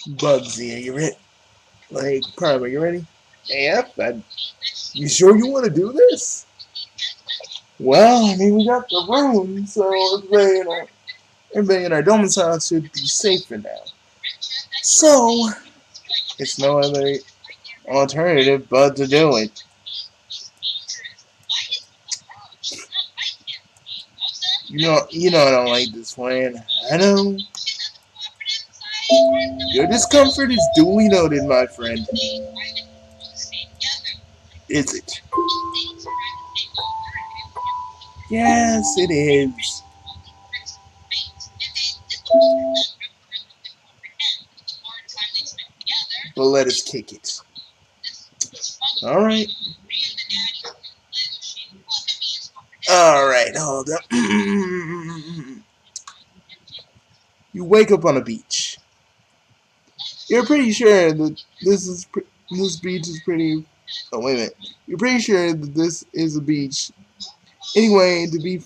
Bugsy, are you ready? Prime, are you ready? Yeah, you sure you want to do this? Well, I mean, we got the room, so everybody in our domicile should be safe for now. So, it's no other alternative but to do it. You know I don't like this plan. I know. Your discomfort is duly noted, my friend. Is it? Yes, it is. But let us kick it. Alright. Alright, hold up. You wake up on a beach. You're pretty sure that this beach is pretty. Oh wait a minute. You're pretty sure that this is a beach. Anyway, to be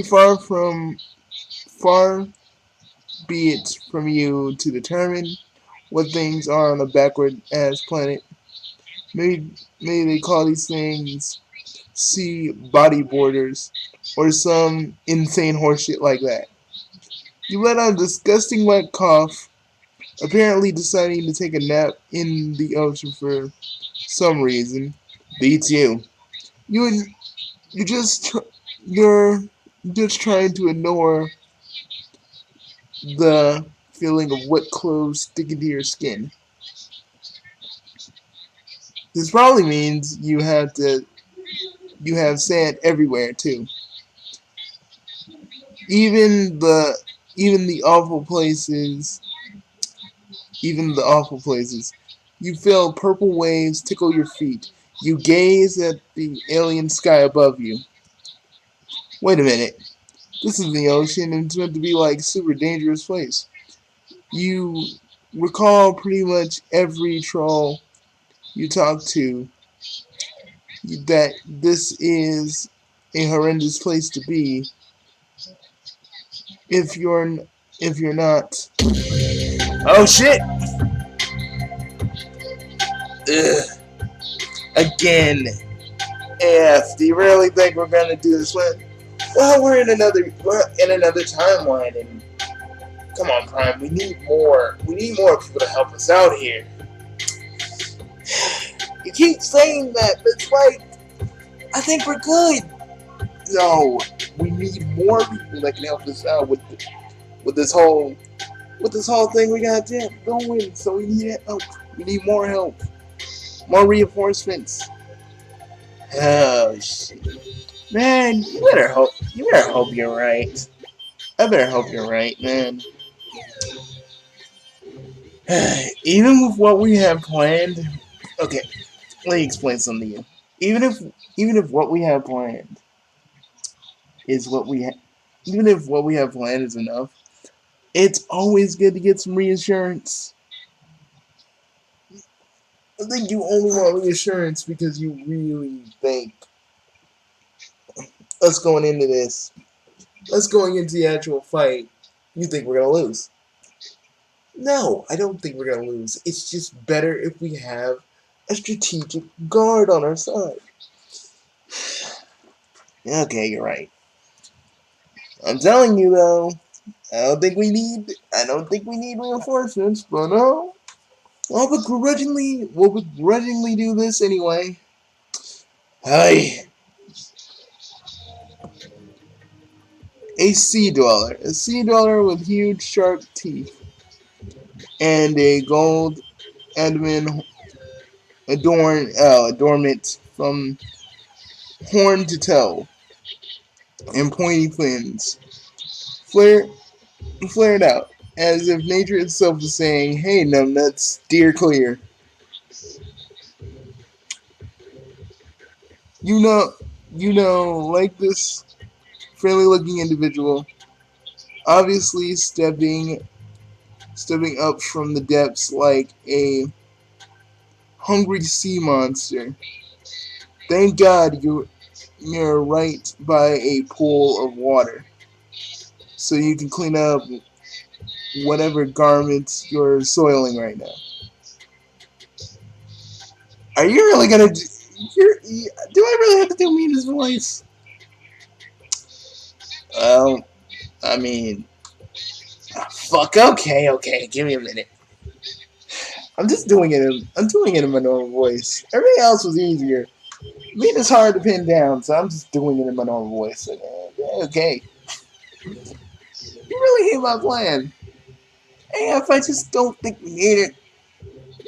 far be it from you to determine what things are on a backward ass planet. Maybe they call these things sea bodyboarders or some insane horseshit like that. You let out a disgusting wet cough, apparently deciding to take a nap in the ocean for some reason. Beats you. You you just you're just trying to ignore the feeling of wet clothes sticking to your skin. This probably means you have sand everywhere too. Even the even the awful places even the awful places. You feel purple waves tickle your feet. You gaze at the alien sky above you. Wait a minute. This is the ocean and it's meant to be like a super dangerous place. You recall pretty much every troll you talk to that this is a horrendous place to be if you're not. Oh shit! Ugh. Again. F. Do you really think we're gonna do this one? Well, we're in another timeline, and come on, Prime. We need more. We need more people to help us out here. You keep saying that, but it's like I think we're good. No, we need more people that can help us out with this whole thing we got going. So we need help. We need more help, more reinforcements. Oh shit, man! You better hope. You better hope you're right. I better hope you're right, man. Even with what we have planned, okay, let me explain something to you. Even if even if what we have planned is what we ha- even if what we have planned is enough, it's always good to get some reassurance. I think you only want reassurance because you really think us going into this, us going into the actual fight, you think we're gonna lose. No, I don't think we're gonna lose. It's just better if we have a strategic guard on our side. Okay, you're right. I'm telling you though, I don't think we need reinforcements, but no. We'll begrudgingly do this anyway. Hey, a sea dweller with huge sharp teeth and a gold adamant adornment from horn to toe and pointy fins, flare, flared out as if nature itself was saying, "Hey, numbnuts, steer clear." You know, like this friendly-looking individual, obviously stepping up from the depths like a hungry sea monster. Thank God you're right by a pool of water, so you can clean up whatever garments you're soiling right now. Are you really gonna do? Do I really have to do Meenah's voice? Well, I mean, fuck. Okay. Give me a minute. I'm just doing it. I'm doing it in my normal voice. Everything else was easier. Meenah's hard to pin down, so I'm just doing it in my normal voice. Like, okay. You really hate my plan. And if I just don't think we need it,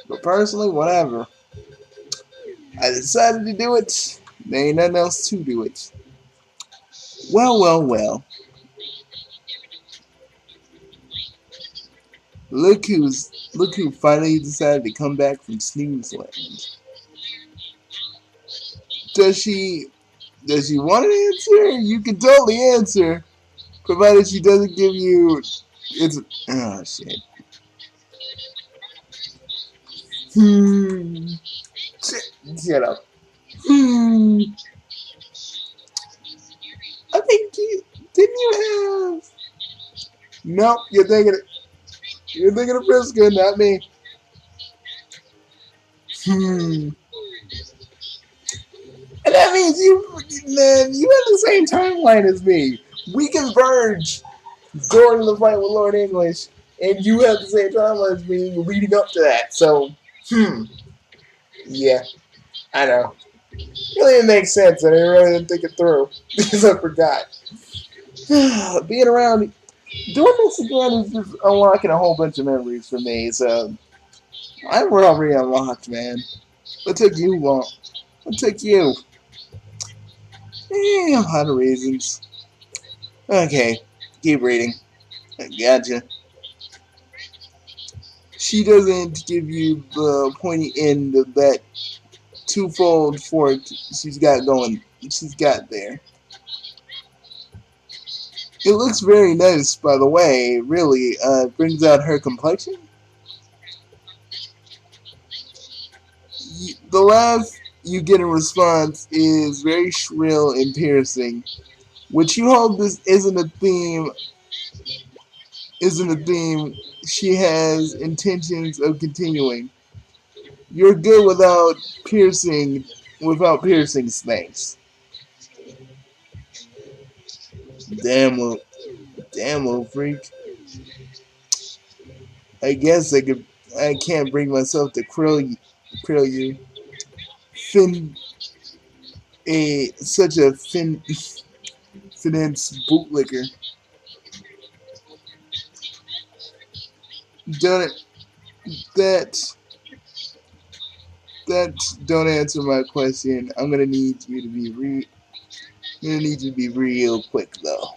but personally, whatever. I decided to do it. There ain't nothing else to do it. Well. Look who finally decided to come back from Snooze Land. Does she want an answer? You can totally answer, provided she doesn't give you. It's oh shit. Hmm. Shut up. I think you didn't you have. Nope, you're thinking of Frisco, not me. And that means you have the same timeline as me. We converge during the fight with Lord English, and you have the same timeline as me leading up to that. So, yeah, I know. It really didn't make sense, and I really didn't think it through because I forgot. Being around, doing this again is just unlocking a whole bunch of memories for me. So, I'm already unlocked, man. What took you long? What took you? A lot of reasons. Okay, keep reading. I gotcha. She doesn't give you the pointy end of that twofold fork she's got going. She's got there. It looks very nice, by the way. Really, brings out her complexion. The laugh you get in response is very shrill and piercing, which you hope this isn't a theme she has intentions of continuing. You're good without piercing snakes. Damn little freak. I guess I can't bring myself to krill you. Fin such a finance bootlicker. Don't that that don't answer my question. I'm gonna need you to be real quick though.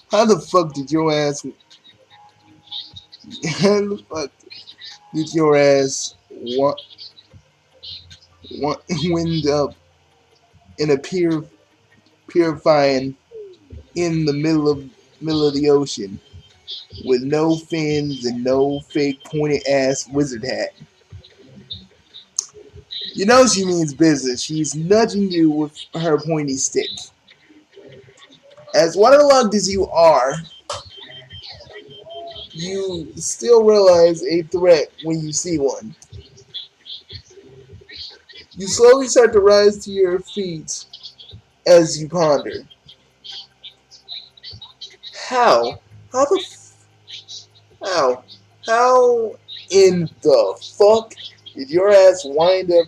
How the fuck did your ass? How the fuck did your ass wind up in a purifying in the middle of the ocean with no fins and no fake pointed ass wizard hat? You know she means business. She's nudging you with her pointy stick. As waterlogged as you are, you still realize a threat when you see one. You slowly start to rise to your feet as you ponder. How? How the how? How in the fuck did your ass wind up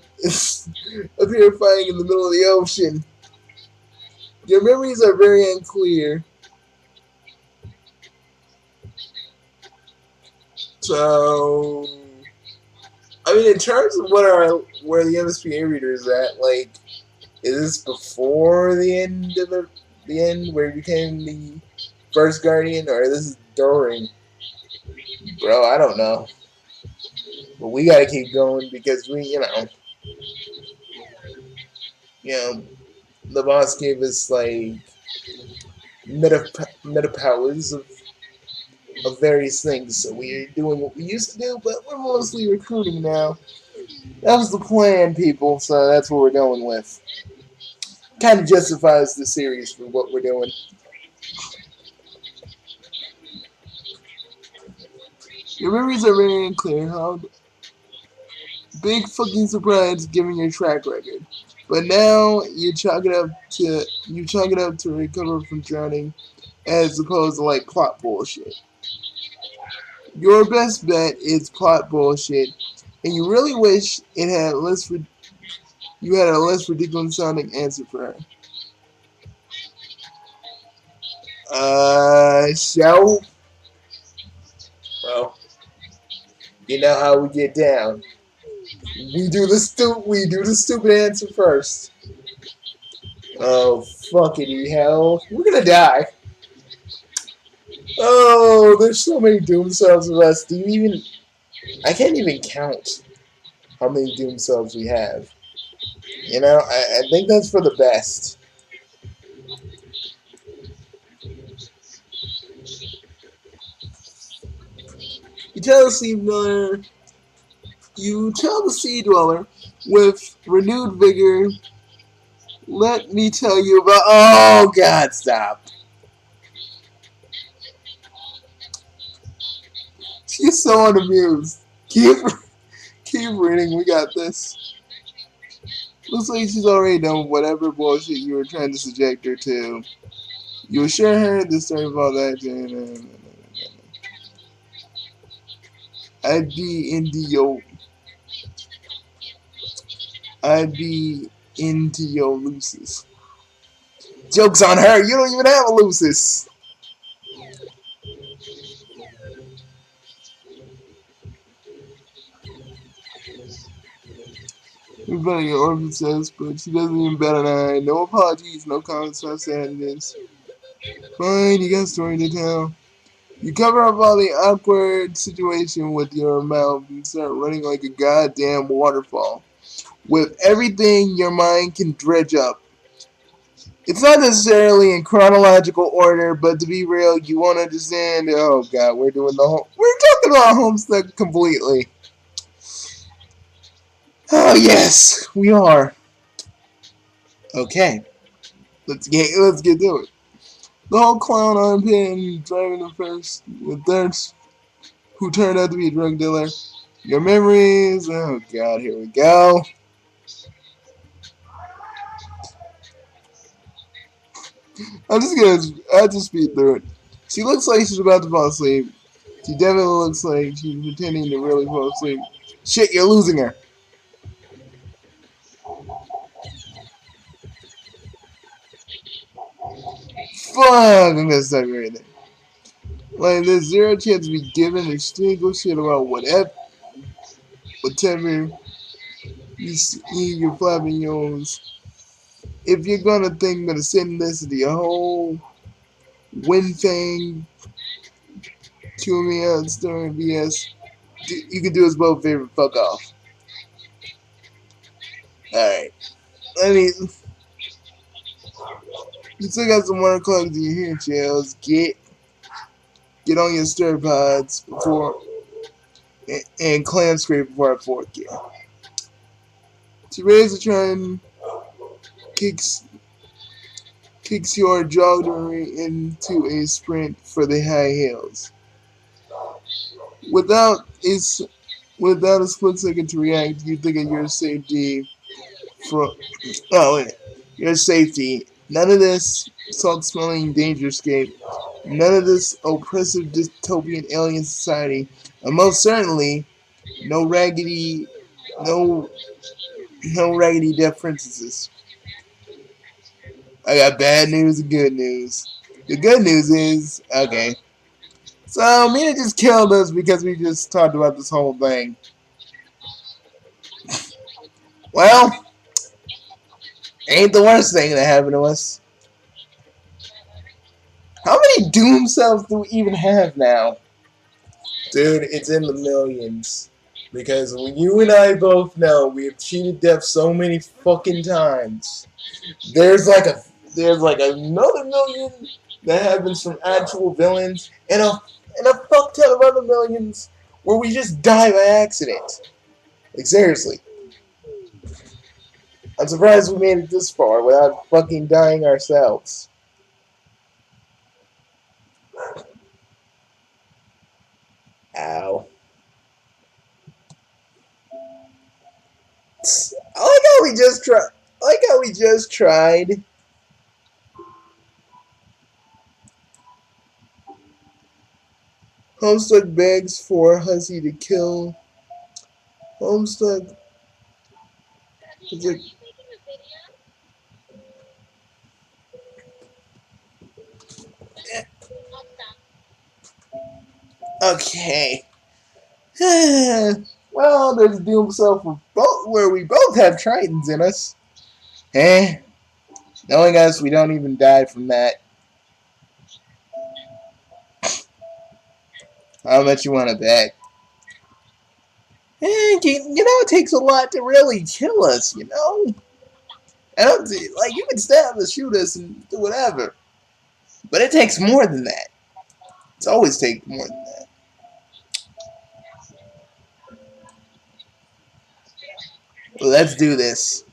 appearing in the middle of the ocean? Your memories are very unclear. So, I mean, in terms of where the MSPA reader is at, like, is this before the end of the end where he became the first Guardian, or this is during? Bro, I don't know. But we gotta keep going because you know, the boss gave us like meta powers of various things. So we're doing what we used to do, but we're mostly recruiting now. That was the plan, people. So that's what we're going with. Kind of justifies the series for what we're doing. Your memories are very unclear. How big fucking surprise given your track record. But now you chalk it up to recover from drowning as opposed to like plot bullshit. Your best bet is plot bullshit, and you really wish you had a less ridiculous sounding answer for her. So, well, you know how we get down. We do the stupid answer first. Oh fucking hell, we're gonna die. Oh, there's so many doom cells of us. Do you even? I can't even count how many doom cells we have. You know, I think that's for the best. You tell the sea dweller. You tell the sea dweller with renewed vigor. Let me tell you about. Oh God, stop! She's so unamused. Keep reading. We got this. Looks like she's already done whatever bullshit you were trying to subject her to. You assure her the story of all that. I'd be into your. I'd be into your lucis. Joke's on her. You don't even have a lucis. We're better get Orphan says, but she doesn't even bet an eye. No apologies, no comments, no sadness. Fine, you got a story to tell. You cover up all the awkward situation with your mouth and start running like a goddamn waterfall. With everything your mind can dredge up. It's not necessarily in chronological order, but to be real, you won't understand. Oh god, we're talking about Homestuck completely. Oh yes, we are. Okay, let's get to it. The whole clown armpit driving the first with thirst, who turned out to be a drug dealer. Your memories. Oh god, here we go. I'll just speed through it. She looks like she's about to fall asleep. She definitely looks like she's pretending to really fall asleep. Shit, you're losing her. Fuck, I'm gonna stop you right there. Like, there's zero chance to be given a single shit about whatever you see your flapping nose. If you're gonna think I'm gonna sit and listen to your whole wind thing, chew me out, story BS, you can do us both favor, fuck off. Alright. I mean, you still got some water clogs in your hearing chills. Get on your stir pods before and clam scrape before I fork you. She raises a try kicks kicks your joggery into a sprint for the high heels. Without a, without a split second to react, you think of your safety from your safety. None of this salt-smelling dangerscape. None of this oppressive dystopian alien society. And most certainly, no raggedy, no, no raggedy deaf princesses. I got bad news and good news. The good news is, okay. So, Meenah just killed us because we just talked about this whole thing. Well, ain't the worst thing that happened to us. How many Doom cells do we even have now? Dude, it's in the millions. Because you and I both know we have cheated death so many fucking times. There's like another million that happens from actual villains, and a fuck ton of other millions where we just die by accident. Like seriously. I'm surprised we made it this far without fucking dying ourselves. Ow. we just tried. I like how we just tried. Homestuck begs for Hussey to kill. Homestuck is like, okay. Well, there's Doom Self where we both have Tritons in us. Eh. Knowing us, we don't even die from that. How much you want to bet? It takes a lot to really kill us, I don't like you can stab us, shoot us, and do whatever. But it takes more than that. It's always taken more than that. Well, let's do this.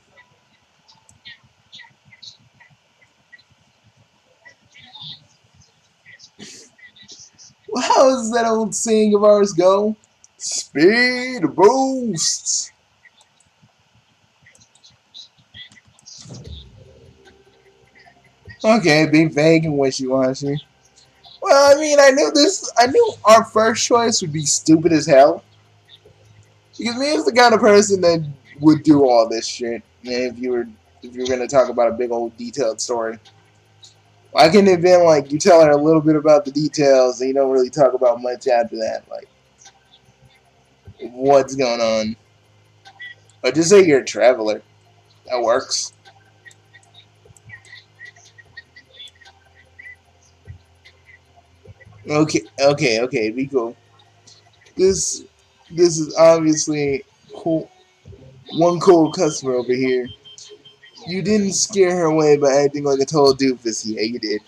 Well, how does that old saying of ours go? Speed boosts. Okay, be vague and wishy-washy. Well, I mean, I knew our first choice would be stupid as hell. Because me is the kind of person that would do all this shit. If you were gonna talk about a big old detailed story. Why couldn't it have been like you tell her a little bit about the details and you don't really talk about much after that, like what's going on? Or just say you're a traveler. That works. Okay, be cool. This this is obviously cool. One cool customer over here. You didn't scare her away by acting like a total doofus. Yeah, you did.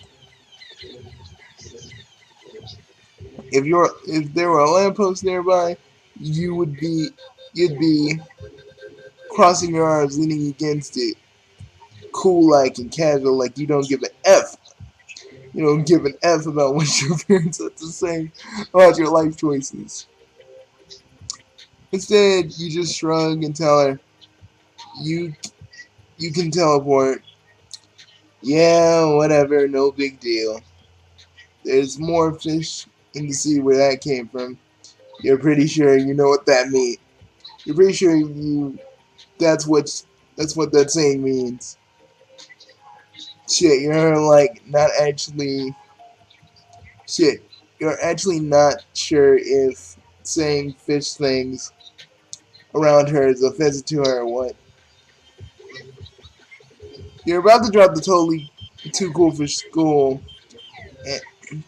If there were a lamppost nearby, you'd be crossing your arms, leaning against it, cool like and casual, like you don't give an F. You don't give an F about what your parents have to say about your life choices. Instead, you just shrug and tell her you you can teleport. Yeah, whatever, no big deal. There's more fish in the sea where that came from. You're pretty sure you know what that means. You're pretty sure that's what that's what that saying means. Shit, you're like not actually shit. You're actually not sure if saying fish things around her is offensive to her or what. You're about to drop the too cool for school, eh,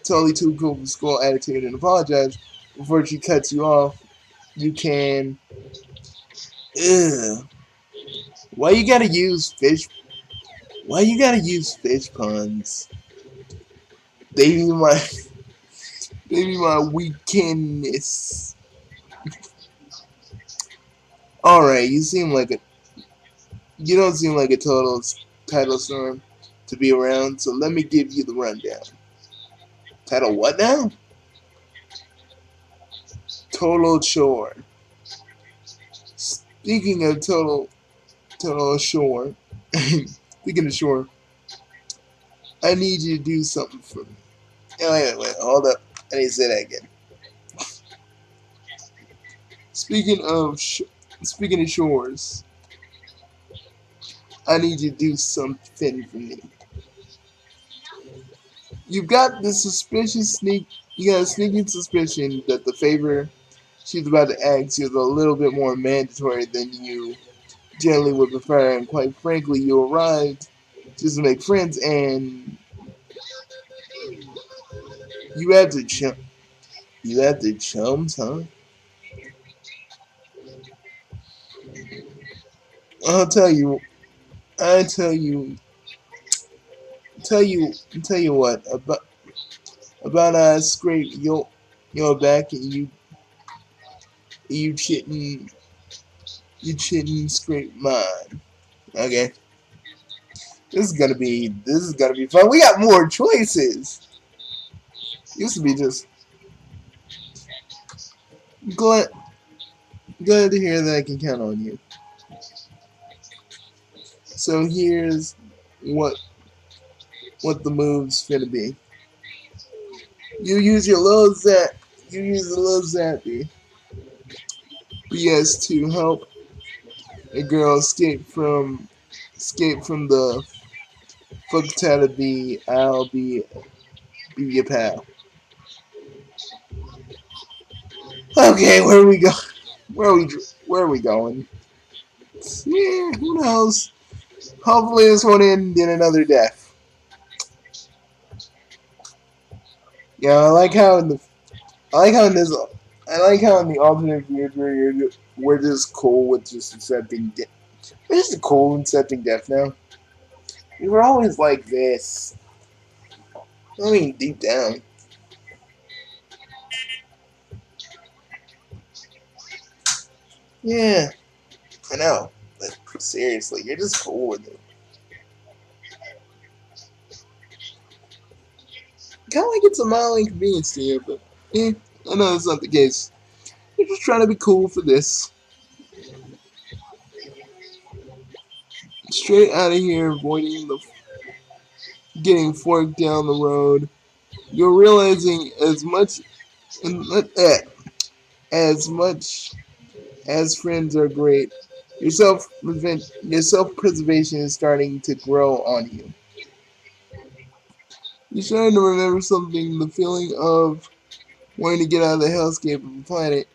totally too cool for school attitude and apologize before she cuts you off. You can. Ugh. Why you gotta use fish? Why you gotta use fish puns? They be my, they be my weakness. All right, you don't seem like a total title storm to be around. So let me give you the rundown. Title what now? Total chore. Speaking of total shore. Speaking of shore, I need you to do something for me. Wait, hold up. I need to say that again. Speaking of speaking of shores, I need you to do something for me. You've got this you got a sneaking suspicion that the favor she's about to ask you is a little bit more mandatory than you generally would prefer, and quite frankly, you arrived just to make friends, and you have to chum, you have to chums, huh? I'll tell you, I tell you what about I scrape your back and you chittin scrape mine. Okay, this is gonna be fun. We got more choices. Used to be just glad glad to hear that I can count on you. So here's what what the move's gonna be. You use your little zap. You use the little zappy BS to help a girl escape from the fucktality. I'll be your pal. Okay, where are we go? Where are we? Where are we going? Yeah, who knows? Hopefully this won't end in another death. Yeah, I like how in the alternate future we're just cool with just accepting death. We're just cool with accepting death now. We were always like this. I mean, deep down. Yeah, I know. But seriously, you're just cool with it. Kind of like it's a mild inconvenience to you, but I know that's not the case. You're just trying to be cool for this. Straight out of here, avoiding the getting forked down the road. You're realizing as much as friends are great, your self preservation is starting to grow on you. You're starting to remember something: the feeling of wanting to get out of the hellscape of the planet.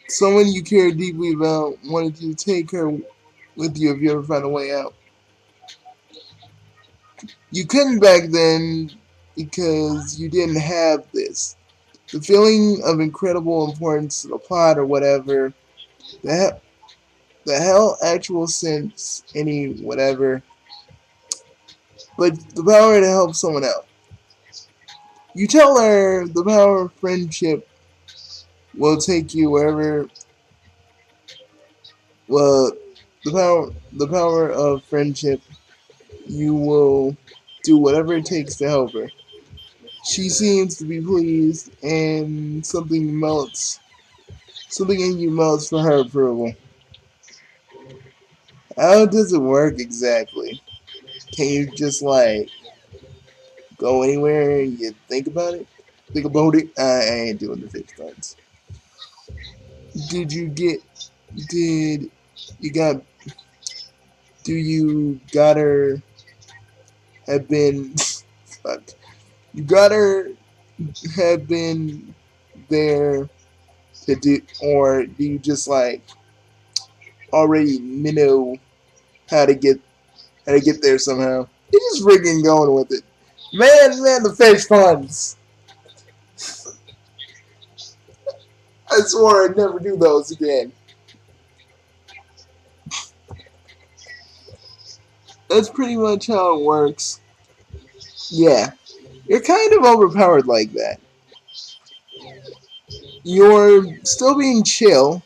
Someone you care deeply about wanted you to take her with you if you ever find a way out. You couldn't back then because you didn't have this. The feeling of incredible importance to the plot or whatever, the, the hell actual sense, any whatever, but the power to help someone out. You tell her the power of friendship will take you wherever, well, the power of friendship, you will do whatever it takes to help her. She seems to be pleased, and something in you melts for her approval. How does it work exactly? Can you just like go anywhere and you think about it? Think about it. I ain't doing the fixed stunts. Did you get? Did you got? Do you got her? Have been? Fuck. You got her? Have been there to do, or do you just like already know how to get there somehow? You're just freaking going with it, man. The fish puns. I swore I'd never do those again. That's pretty much how it works. Yeah, you're kind of overpowered like that. You're still being chill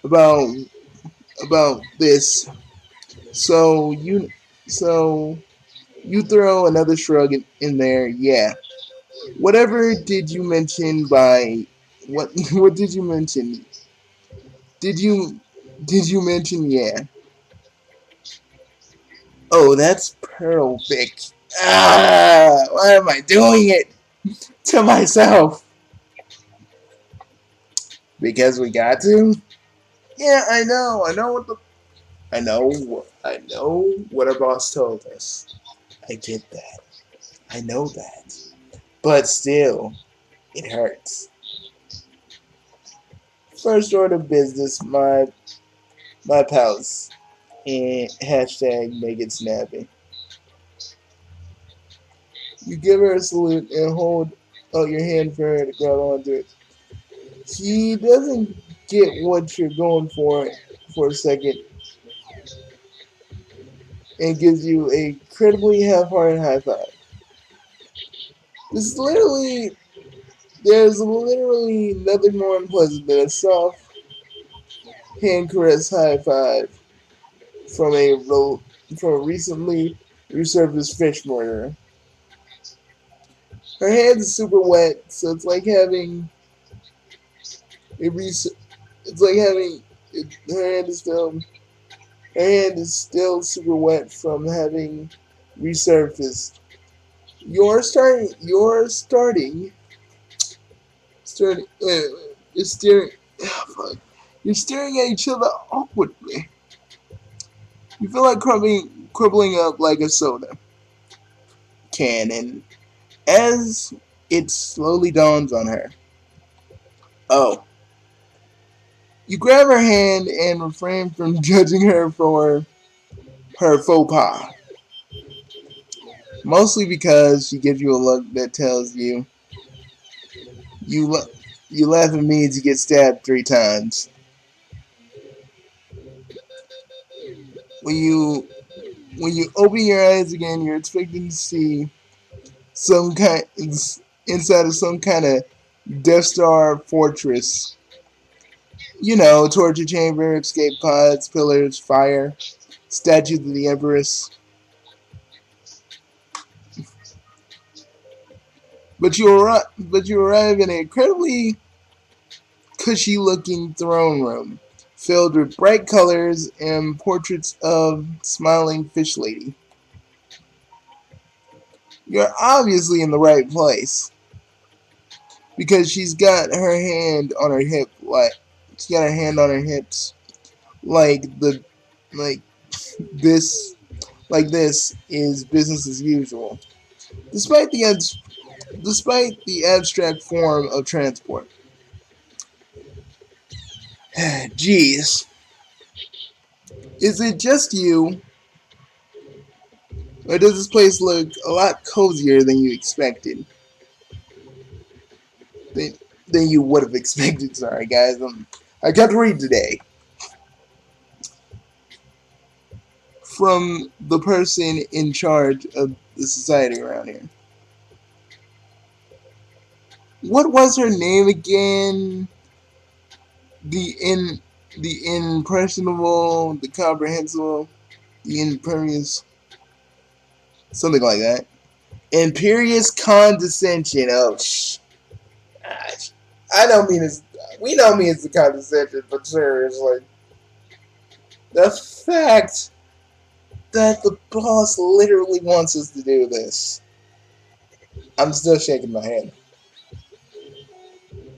about this, so so you throw another shrug in there. Yeah. Whatever did you mention by what? What did you mention? Did you mention? Yeah. Oh, that's perfect. Ah, why am I doing it to myself? Because we got to. Yeah, I know. I know what our boss told us. I get that. I know that. But still, it hurts. First order of business, my pals. And hashtag make it snappy. You give her a salute and hold out your hand for her to grab onto it. She doesn't get what you're going for a second and gives you a incredibly half-hearted high five. This literally, there's literally nothing more unpleasant than a soft hand caress high five from a recently resurfaced fish murderer. Her hands are super wet, so it's like having a res- it's like having her hand is still Her hand is still super wet from having resurfaced. You're staring. Oh, fuck. You're staring at each other awkwardly. You feel like cribbling up like a soda can, and as it slowly dawns on her, oh, you grab her hand and refrain from judging her for her faux pas. Mostly because she gives you a look that tells you you la- you laughing means you get stabbed 3 times. When you when you open your eyes again, you're expecting to see some kind inside of some kind of Death Star fortress. You know, torture chamber, escape pods, pillars, fire, statues of the Empress. But you arrive in an incredibly cushy-looking throne room filled with bright colors and portraits of smiling fish lady. You're obviously in the right place because she's got her hand on her hip, like she got her hand on her hips, like the like this like this is business as usual, despite the abstract form of transport. Jeez, is it just you, or does this place look a lot cozier than you expected? Than, than you would have expected. Sorry, guys. I got to read today from the person in charge of the society around here. What was her name again? The in the impressionable, the comprehensible, the imperious, something like that. Imperious condescension. Oh, gosh. I don't mean it's. We don't mean it's the condescension, but seriously, the fact that the boss literally wants us to do this. I'm still shaking my head.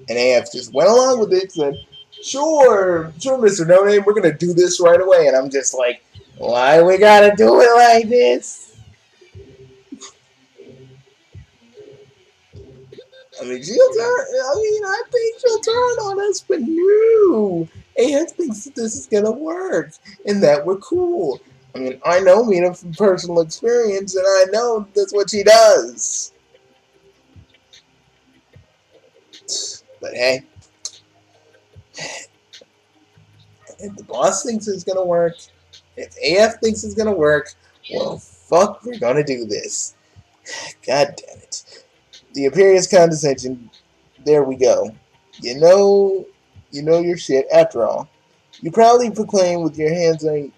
And AF just went along with it, said, sure, Mr. No Name, we're gonna do this right away. And I'm just like, why we gotta do it like this? I think she'll turn on us, but no. AF thinks that this is gonna work and that we're cool. I mean, I know Meenah from personal experience, and I know that's what she does. But hey, if the boss thinks it's gonna work, if AF thinks it's gonna work, well, fuck, we're gonna do this. God damn it. The Imperious condescension, there we go. You know your shit after all. You proudly proclaim with your hands on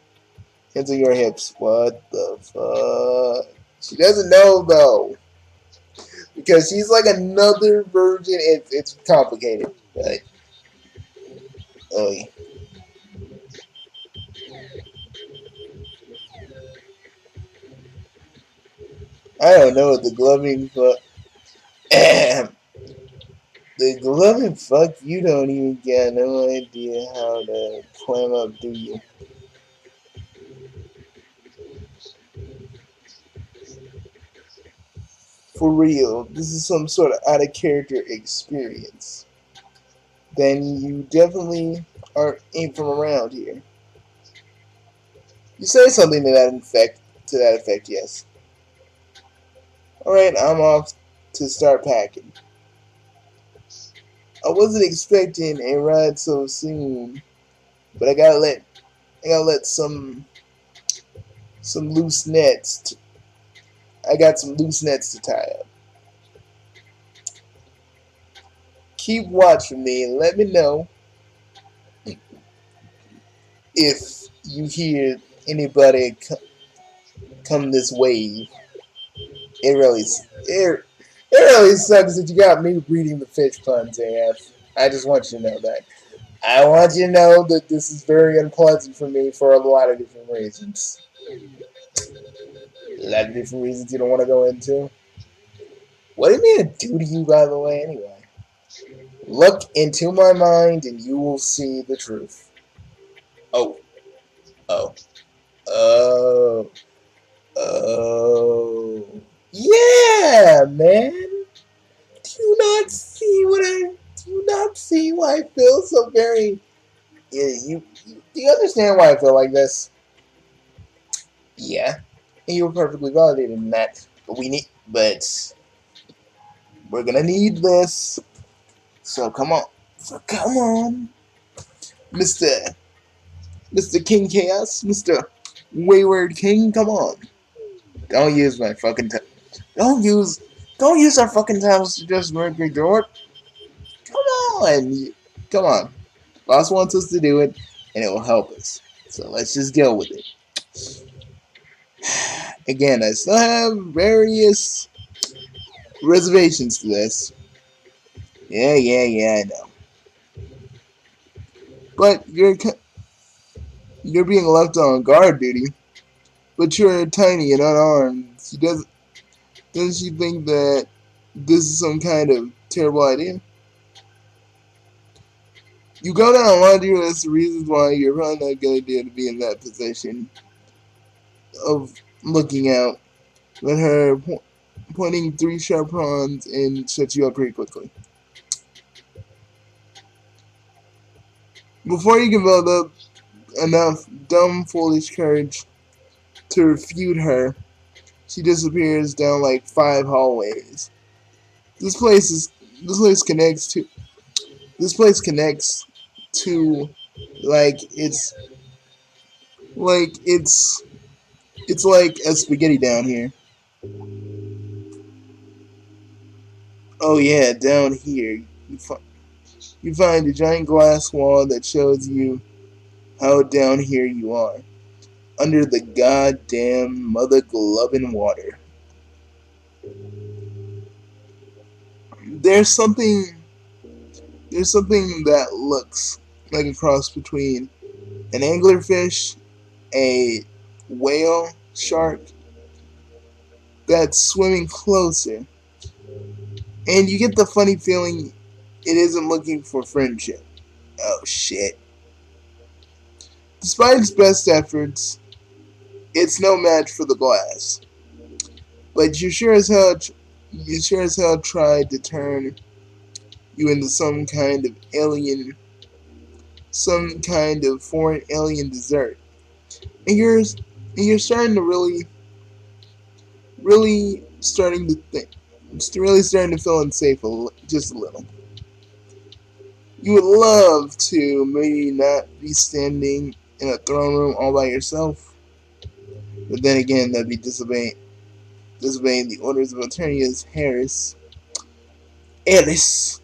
your hips. What the fuck? She doesn't know though. Because she's like another virgin. It's complicated. But, oh, I don't know. The gloving fuck. The gloving fuck, you don't even get no idea how to clam up, do you? For real, this is some sort of out of character experience. Then you definitely ain't from around here. You say something to that effect, yes. Alright, I'm off to start packing. I wasn't expecting a ride so soon, but I gotta let some loose nets. I got some loose nets to tie up. Keep watching me and let me know if you hear anybody come this way. It really it really sucks that you got me reading the fish puns, AF. I just want you to know that. I want you to know that this is very unpleasant for me for a lot of different reasons. A lot of different reasons you don't want to go into. What did Meenah do to you, by the way, anyway? Look into my mind and you will see the truth. Oh, oh, oh, oh. Yeah, man. Do you not see what I... Do you not see why I feel so very... Yeah, do you understand why I feel like this? Yeah. And you were perfectly validated in that. But we're gonna need this. So come on. So come on. Mr. Mr. King Chaos, Mr. Wayward King, come on. Don't use my fucking time. Don't use our fucking times to just Mercury Door. Come on. Come on. Boss wants us to do it, and it will help us. So let's just go with it. Again, I still have various reservations to this. Yeah, I know. But you're being left on guard duty. But you're tiny and unarmed. Doesn't she think that this is some kind of terrible idea? You go down a laundry list of reasons why you're probably not a good idea to be in that position of looking out. Let her pointing three sharp prongs and shut you up pretty quickly. Before you can build up enough dumb, foolish courage to refute her, she disappears down like 5 hallways. This place is this place connects to this place connects to like it's it's like a spaghetti down here. Oh yeah, down here you find a giant glass wall that shows you how down here you are, under the goddamn mother gloving water. There's something there's something that looks like a cross between an anglerfish, a whale shark that's swimming closer, and you get the funny feeling it isn't looking for friendship. Oh shit. Despite its best efforts, it's no match for the glass. But you sure as hell tried to turn you into some kind of foreign alien dessert. And you're starting to really starting to think, really starting to feel unsafe just a little. You would love to maybe not be standing in a throne room all by yourself, but then again, that'd be disobeying the orders of Eternius Harris. Alice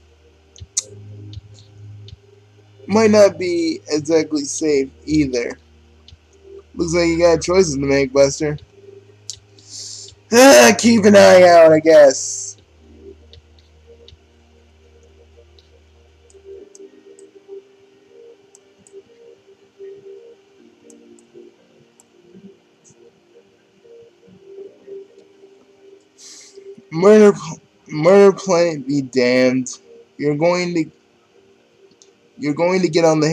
might not be exactly safe either. Looks like you got choices to make, Buster. Keep an eye out, I guess. Murder, murder planet be damned. You're going to you're going to get on the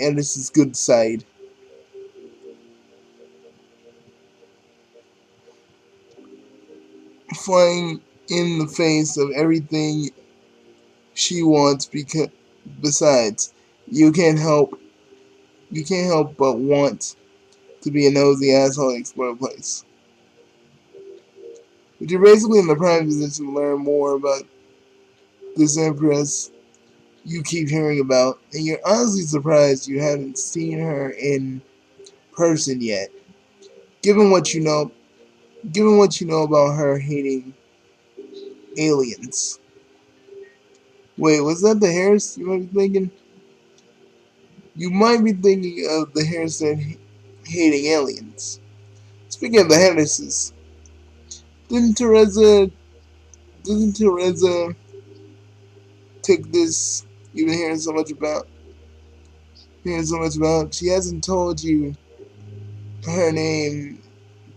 Anderson's good side. Flying in the face of everything she wants because besides, you can't help but want to be a nosy asshole and explore a place. But you're basically in the prime position to learn more about this Empress you keep hearing about, and you're honestly surprised you haven't seen her in person yet. Given what you know given what you know about her hating aliens. Wait, was that the Harris you might be thinking? You might be thinking of the Harrison hating aliens. Speaking of the Harrises, didn't Teresa didn't Teresa take this you've been hearing so much about? here's so much about. She hasn't told you her name,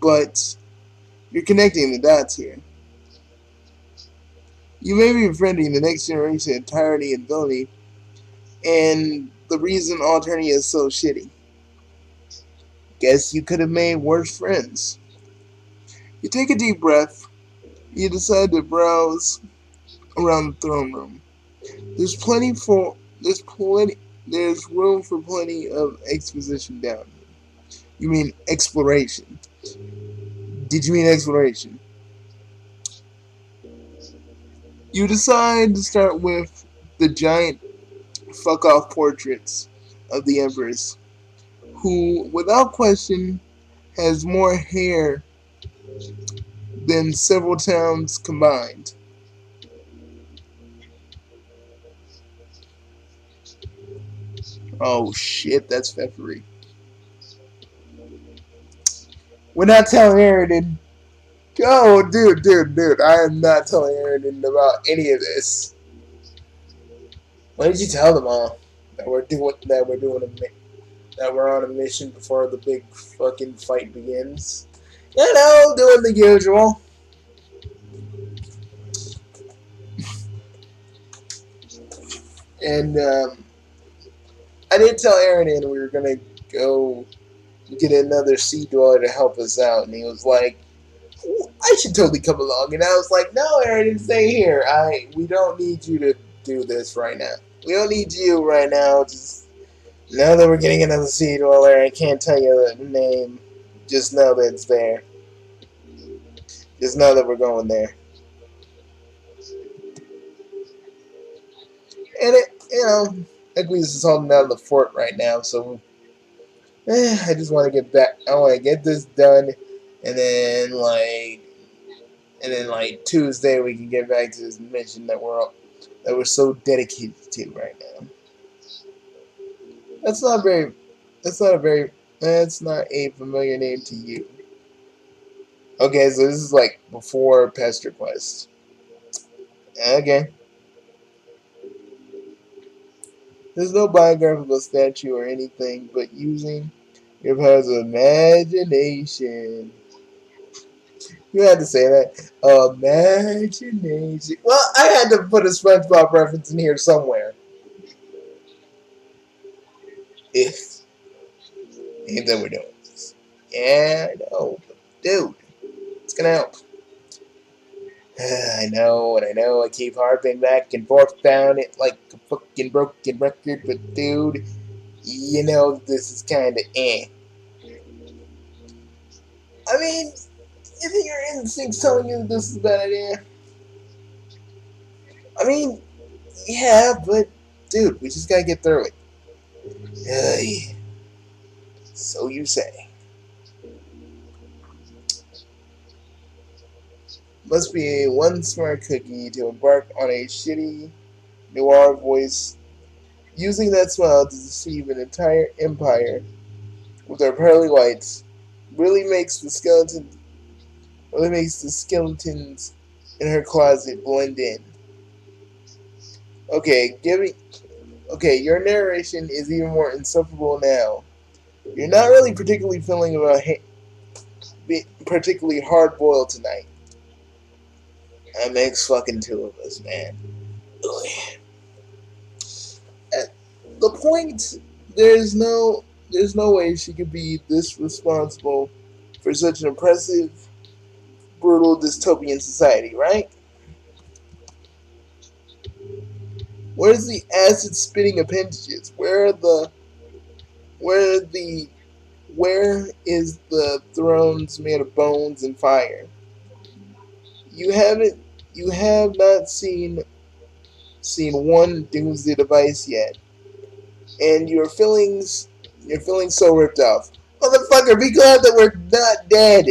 but you're connecting the dots here. You may be befriending the next generation of tyranny and villainy, and the reason Alternia is so shitty. Guess you could have made worse friends. You take a deep breath. You decide to browse around the throne room. There's plenty for there's plenty there's room for plenty of exposition down here. You mean exploration? Did you mean exploration? You decide to start with the giant fuck off portraits of the Empress, who, without question, has more hair than several towns combined. Oh shit, that's peppery. We're not telling Aaron. Oh, dude. I am not telling Aaron about any of this. Why did you tell them all that we're on a mission before the big fucking fight begins? You know, doing the usual. And I did tell Aaron we were gonna go get another sea dweller to help us out, and he was like, I should totally come along. And I was like, no, Aaron, stay here. We don't need you to do this right now. We don't need you right now. Just now that we're getting another sea dweller, I can't tell you the name. Just know that it's there. Just know that we're going there. And Equies is holding down the fort right now, so I just want to get back. I want to get this done, and then Tuesday we can get back to this mission that we're so dedicated to right now. That's not very. That's not a very. That's not a familiar name to you. Okay, so this is like before Pester Quest. Okay. There's no biographical statue or anything, but using your powers of imagination. You had to say that. Imagination. Well, I had to put a SpongeBob reference in here somewhere. If ain't that we're doing this. Yeah, I know. But dude, it's gonna help. I know, and I know I keep harping back and forth down it like a fucking broken record, but dude, you know this is kinda eh. I mean, isn't your instincts telling you that this is a bad idea? I mean, yeah, but dude, we just gotta get through it. Yeah. So you say. Must be one smart cookie to embark on a shitty noir voice, using that smile to deceive an entire empire with her pearly whites. Really makes the skeletons in her closet blend in. Okay, your narration is even more insufferable now. You're not really particularly feeling about particularly hard boiled tonight. That makes fucking two of us, man. At the point, there's no way she could be this responsible for such an oppressive, brutal dystopian society, right? Where's the acid spitting appendages? where are the where is the thrones made of bones and fire? You haven't you have not seen one doomsday device yet, and you're feeling so ripped off. Motherfucker, be glad that we're not dead.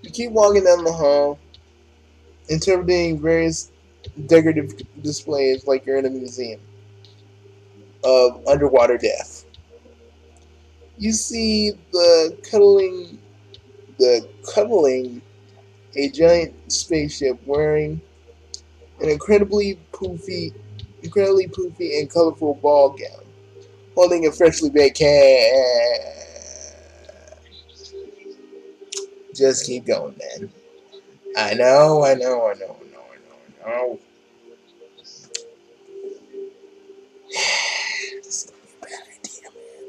You keep walking down the hall, interpreting various decorative displays like you're in a museum of underwater death. You see the cuddling a giant spaceship wearing an incredibly poofy incredibly poofy and colorful ball gown, holding a freshly baked cake. Just keep going, man. I know. This is a bad idea, man.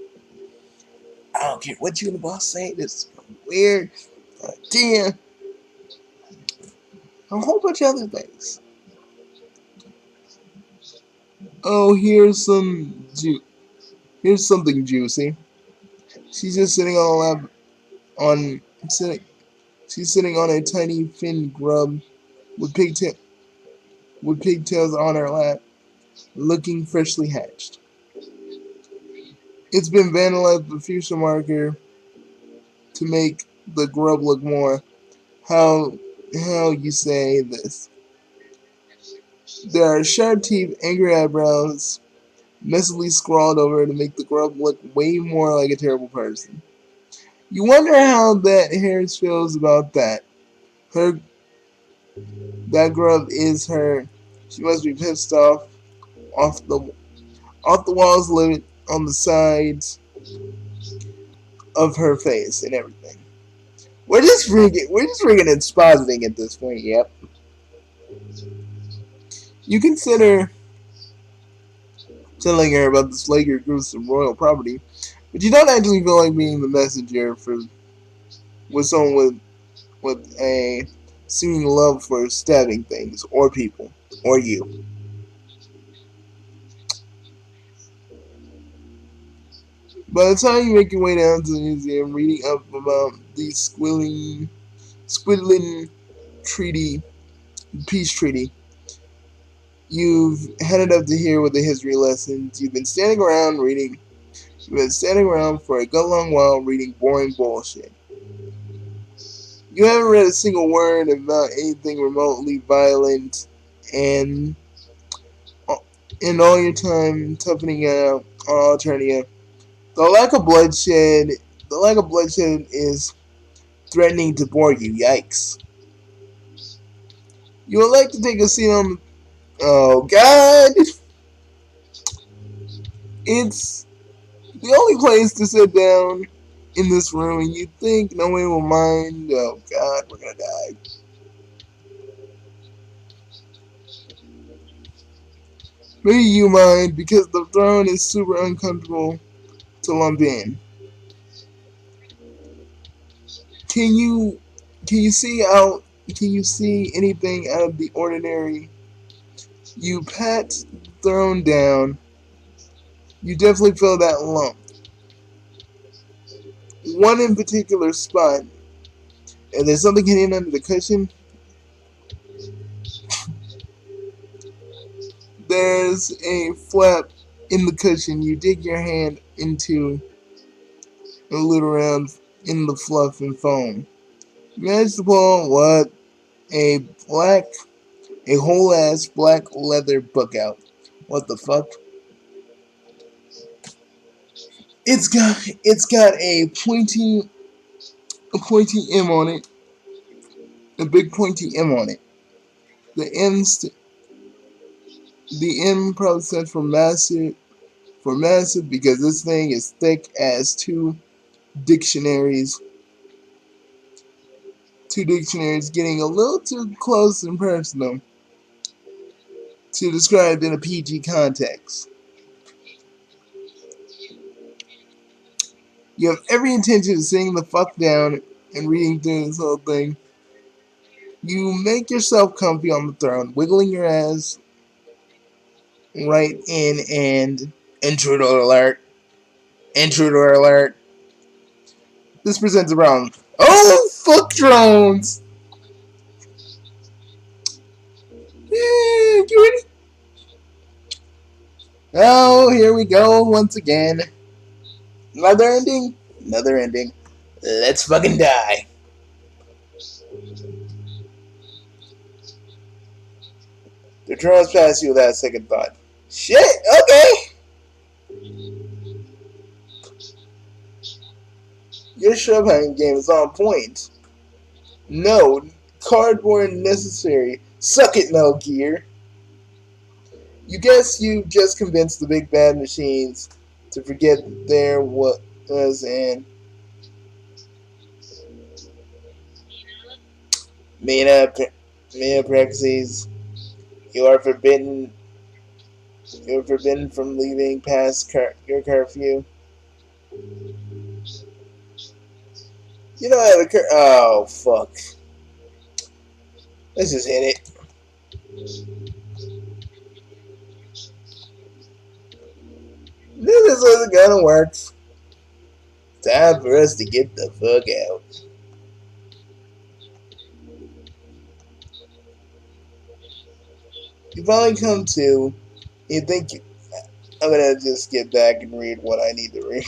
I don't care what you and the boss say. This is weird idea. A whole bunch of other things. Oh, here's something juicy. She's just sitting on a lap on sitting. She's sitting on a tiny fin grub with pigtails on her lap, looking freshly hatched. It's been vandalized with fuchsia marker to make the grub look more how you say this. There are sharp teeth, angry eyebrows, messily scrawled over to make the grub look way more like a terrible person. You wonder how that Harris feels about that. Her that grub is her. She must be pissed off the off the walls, living on the sides of her face and everything. We're just freaking expositing at this point. Yep. You consider telling her about this Laker gruesome royal property, but you don't actually feel like being the messenger for with someone with a seeming love for stabbing things or people or you. By the time you make your way down to the museum, reading up about the Squidlin Treaty, Peace Treaty, you've headed up to here with the history lessons. You've been standing around reading. You've been standing around for a good long while reading boring bullshit. You haven't read a single word about anything remotely violent, and in all your time toughening out on Alternia, the lack of bloodshed, is threatening to bore you. Yikes! You would like to take a seat on. Oh God! It's the only place to sit down in this room, and you think no one will mind. Oh God, we're gonna die. Maybe you mind because the throne is super uncomfortable to lump in. Can you can you see out? Can you see anything out of the ordinary? You pat the throne down. You definitely feel that lump. One in particular spot, and there's something hidden under the cushion. There's a flap in the cushion. You dig your hand into a little around in the fluff and foam. You manage to pull what? A black, a whole ass black leather book out. What the fuck? It's got a pointy M on it, a big pointy M on it. The the M probably stands for massive because this thing is thick as dictionaries two dictionaries getting a little too close and personal to describe in a PG context. You have every intention of sitting the fuck down and reading through this whole thing. You make yourself comfy on the throne, wiggling your ass right in and intruder alert, intruder alert. This presents a problem. Oh, fuck drones! Get ready? Oh, here we go once again. Another ending? Another ending. Let's fucking die. The drones pass you without a second thought. Shit, okay. Your shrub-hunting game is on point. No, cardboard necessary. Suck it, Metal Gear. You guess you just convinced the big bad machines to forget there was an Meenah, Meenah Praxis. You are forbidden. You are forbidden from leaving past your curfew. You don't have a Oh fuck! Let's just hit it. This isn't gonna work. Time for us to get the fuck out. You finally come to. You think I'm gonna just get back and read what I need to read.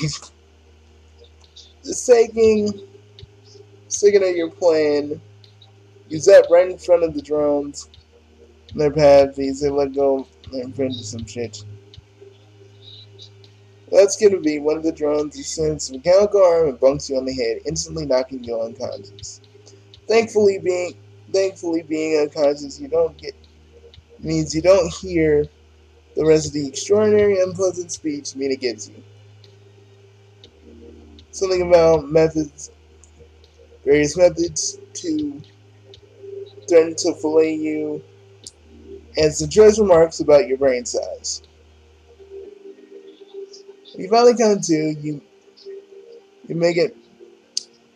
Just sticking at your plan. You zap right in front of the drones. Their path, they let go and into some shit. That's gonna be one of the drones descends a mechanical arm and bunks you on the head, instantly knocking you unconscious. Thankfully being thankfully being unconscious you don't get means you don't hear the rest of the extraordinary unpleasant speech Meenah gives you. Something about various methods to threaten to fillet you, and some choice remarks about your brain size. When you finally come to, you make it.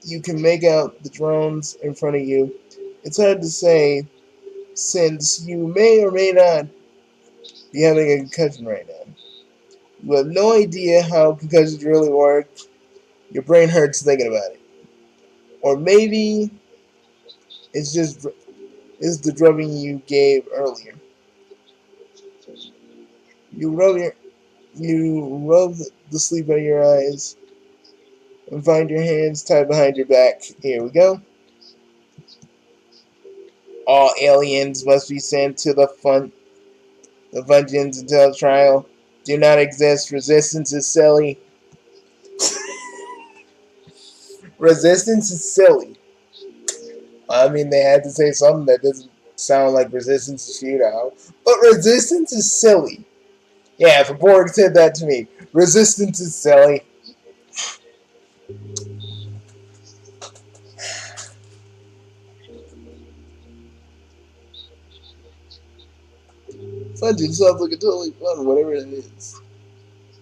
You can make out the drones in front of you. It's hard to say since you may or may not be having a concussion right now. You have no idea how concussions really work. Your brain hurts thinking about it. Or maybe it's the drubbing you gave earlier. You rub your you rub the sleep out of your eyes and find your hands tied behind your back. Here we go. All aliens must be sent to the Fungeons until trial. Do not exist. Resistance is silly. Resistance is silly. I mean, they had to say something that doesn't sound like resistance is futile. But resistance is silly. Yeah, if a Borg said that to me, resistance is silly. Fudging sounds like a totally fun, whatever it is.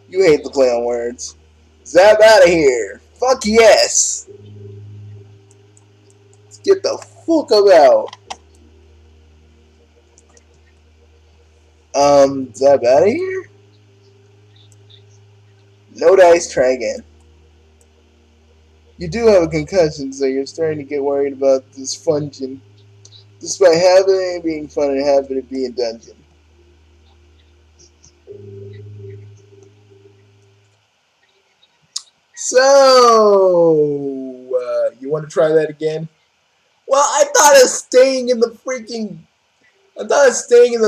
You hate the play on words. Zap out of here. Fuck yes. Let's get the fuck out. Zap out of here? No dice, try again. You do have a concussion, so you're starting to get worried about this function. Despite having it being fun and having it be a dungeon. So, you want to try that again? Well, I thought staying in the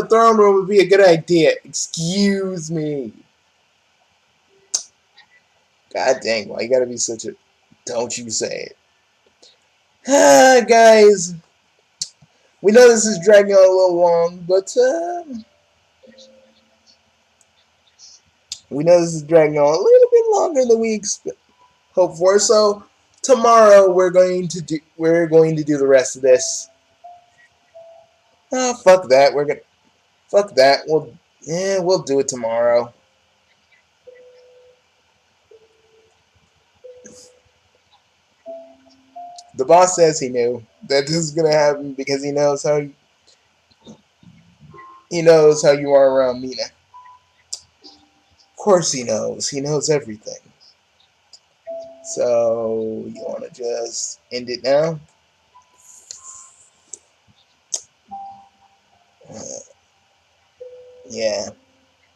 throne room would be a good idea. Excuse me. God dang, why you gotta be such a... Don't you say it. Guys, we know this is dragging on a little long, but we know this is dragging on a little bit longer than we hoped for. So tomorrow we're going to do the rest of this. Fuck that. Fuck that. We'll do it tomorrow. The boss says he knew that this is gonna happen because he knows how you are around Meenah. Of course he knows. He knows everything. So you wanna just end it now? Uh, yeah,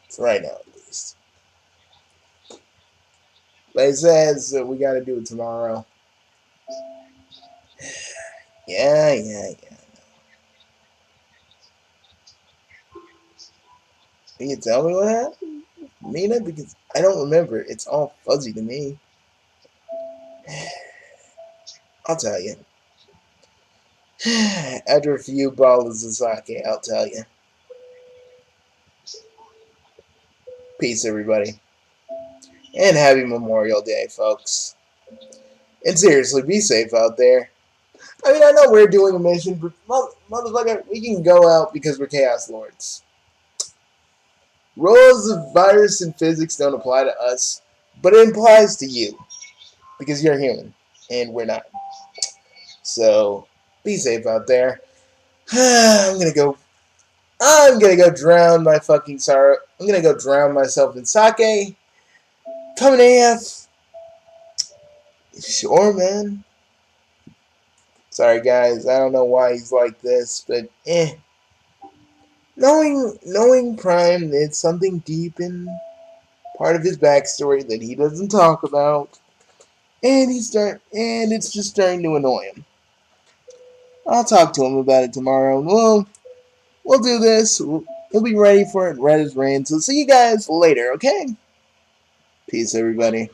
for right now at least. But it says that we gotta do it tomorrow. Yeah. Can you tell me what happened, Meenah? Because I don't remember. It's all fuzzy to me. I'll tell you. After a few bottles of sake, I'll tell you. Peace, everybody. And happy Memorial Day, folks. And seriously, be safe out there. I mean, I know we're doing a mission, but motherfucker, we can go out because we're Chaos Lords. Rules of virus and physics don't apply to us, but it applies to you because you're human and we're not. So be safe out there. I'm gonna go drown my fucking sorrow. I'm gonna go drown myself in sake. Coming AF. Sure, man. Sorry, guys. I don't know why he's like this, but Knowing Prime, it's something deep in part of his backstory that he doesn't talk about, and it's just starting to annoy him. I'll talk to him about it tomorrow. We'll do this. We'll be ready for it. Red as rain. So see you guys later. Okay. Peace, everybody.